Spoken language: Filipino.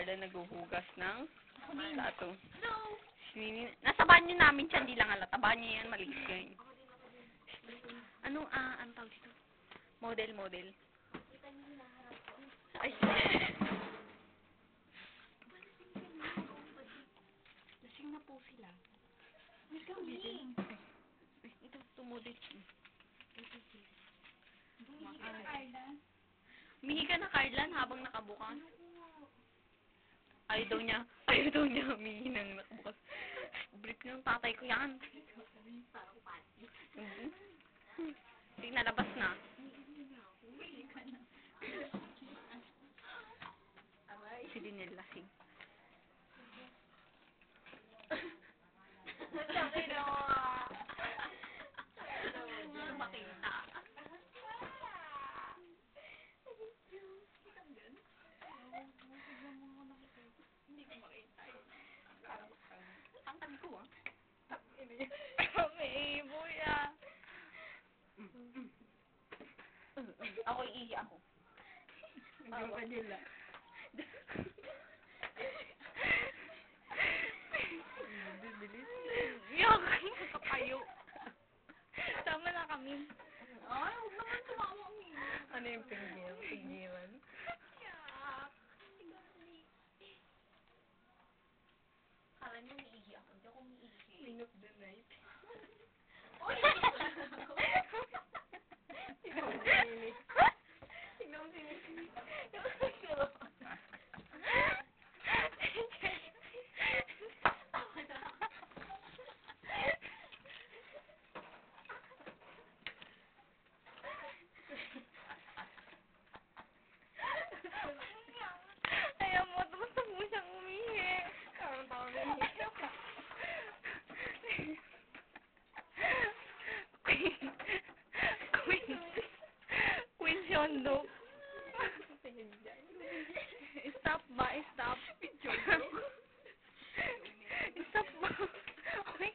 Marla naghuhugas ng plato. Si Nini, nasa banyo namin siya, hindi lang halata. Banyo yan, maliit yan. Anong tawag dito? Model. Ay, lasing na po sila. Ito model. Mihi ka na, Carlan, habang nakabukas. Ayaw daw niya humingi ng nakabukas. Brief ng tatay ko yan. Hindi, nalabas na. Si Dinel lasing. Makita. Hindi ko makita. Ang tabi ko May iboy Ako iihi ako. Hanggang kanila. Bilis. Yak! Kapayo. Sama na kami. Ay, huwag naman tumawa mo. Ano yung pinggiran? Yak. Kala niyo umiihi ako. Hindi ako umiihi. King of the night. Oy! Tingnan mo si Nini. Ayaw mo, basta mo siyang umihi. Tawang umiihi. Queen Shondo. Stop ba? Stop. Stop ba? Okay.